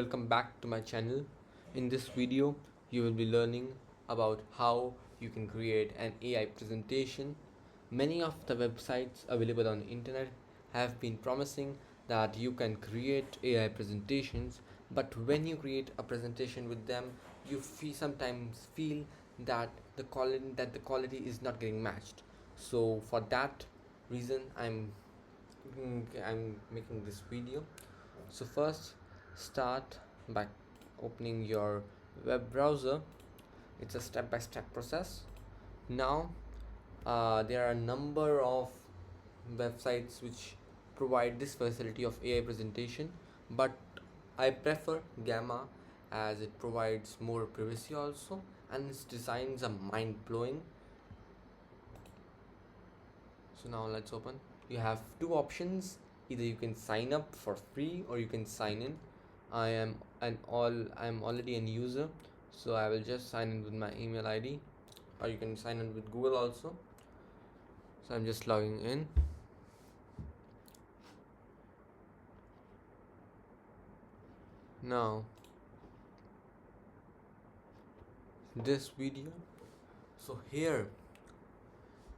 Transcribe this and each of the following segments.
welcome back to my channel. In this video you will be learning about how you can create an AI presentation. Many of the websites available on the internet have been promising that you can create AI presentations, but when you create a presentation with them, you sometimes feel that the quality is not getting matched. So for that reason I'm making this video. So first, start by opening your web browser. It's a step-by-step process. Now there are a number of websites which provide this facility of AI presentation, but I prefer Gamma as it provides more privacy also, and its designs are mind-blowing. So now let's open. You have two options: either you can sign up for free or you can sign in. I'm already an user, so I will just sign in with my email ID, or you can sign in with Google also. So I'm just logging in. Now this video, so here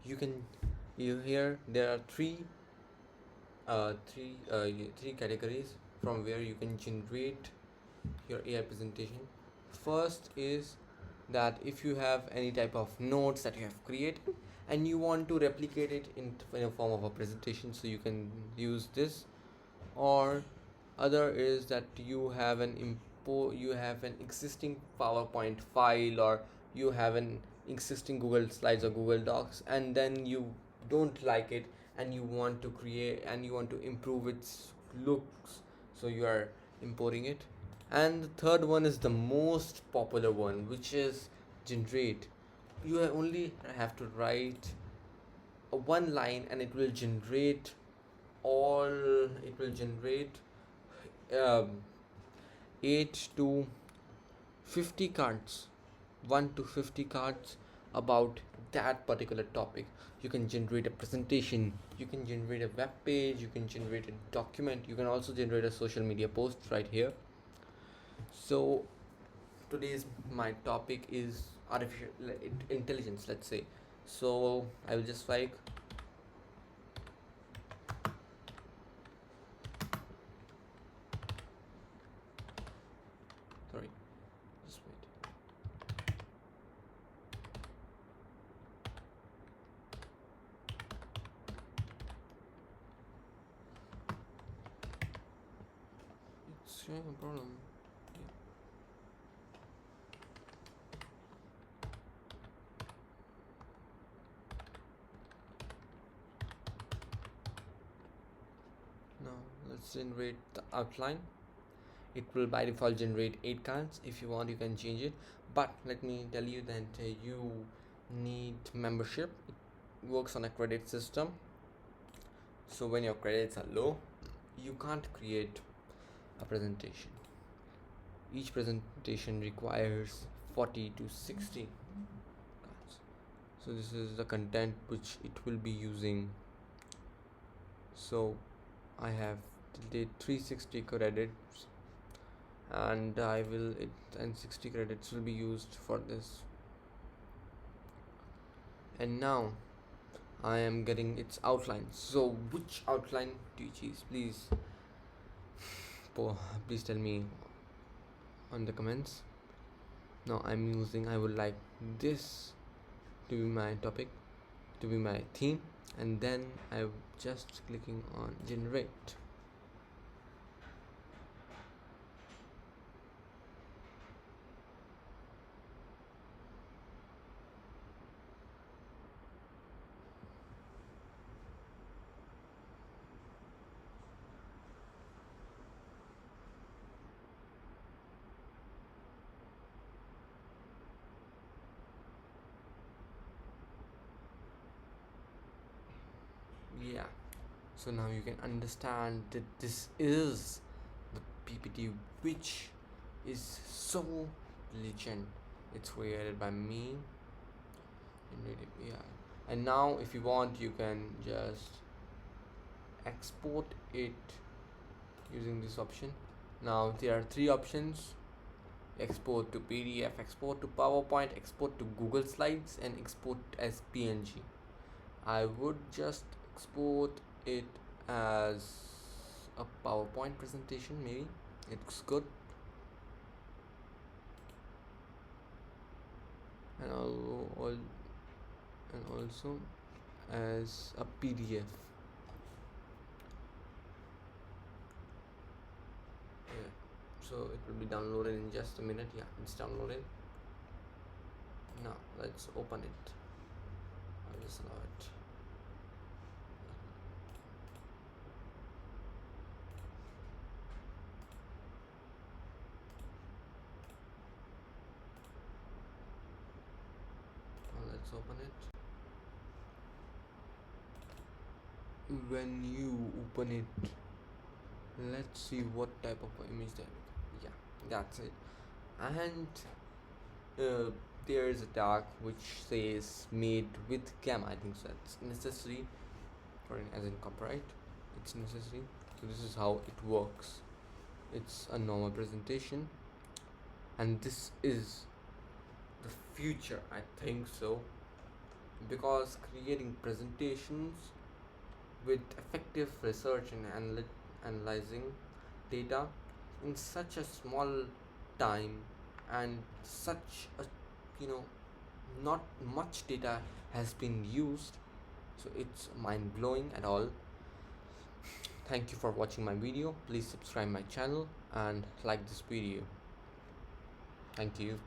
you can here there are three categories from where you can generate your AI presentation. First is that if you have any type of notes that you have created and you want to replicate it in a form of a presentation, so you can use this. Or other is that you have an existing PowerPoint file, or you have an existing Google Slides or Google Docs, and then you don't like it and you want to create and you want to improve its looks, so you are importing it. And the third one is the most popular one, which is generate. You only have to write a one line and it will generate um, 8 to 50 cards, 1 to 50 cards about that particular topic. You can generate a presentation, you can generate a web page, you can generate a document, you can also generate a social media post right here. So today's my topic is artificial intelligence, let's say. So I will just like sorry, just wait. It's showing a problem. Now let's generate the outline. It will by default generate 8 cards. If you want, you can change it, but let me tell you that you need membership. It works on a credit system, so when your credits are low, you can't create a presentation. Each presentation requires 40 to 60 cards. So this is the content which it will be using. So I have till date 360 credits, and I will it and 60 credits will be used for this. And now I am getting its outline. So which outline do you choose? Please tell me on the comments. Now I would like this to be my topic, to be my theme, and then I'm just clicking on generate. Yeah, so now you can understand that this is the PPT which is so legend. It's created by me, yeah. And now if you want, you can just export it using this option. Now there are three options: export to PDF, export to PowerPoint, export to Google Slides, and export as PNG. I would just export it as a PowerPoint presentation, maybe. It looks good. And also as a PDF. Yeah. So it will be downloaded in just a minute. Yeah, it's downloaded. Now let's open it. I'll just allow it. Now let's open it. When you open it, let's see what type of image that. Yeah, that's it. And uh, there is a tag which says made with gamma. I think so that's necessary for as in copyright. It's necessary. So this is how it works. It's a normal presentation, and this is the future. I think so, because creating presentations with effective research and analyzing data in such a small time, and such a, you know not much data has been used, so it's mind blowing at all. Thank you for watching my video. Please subscribe my channel and like this video. Thank you.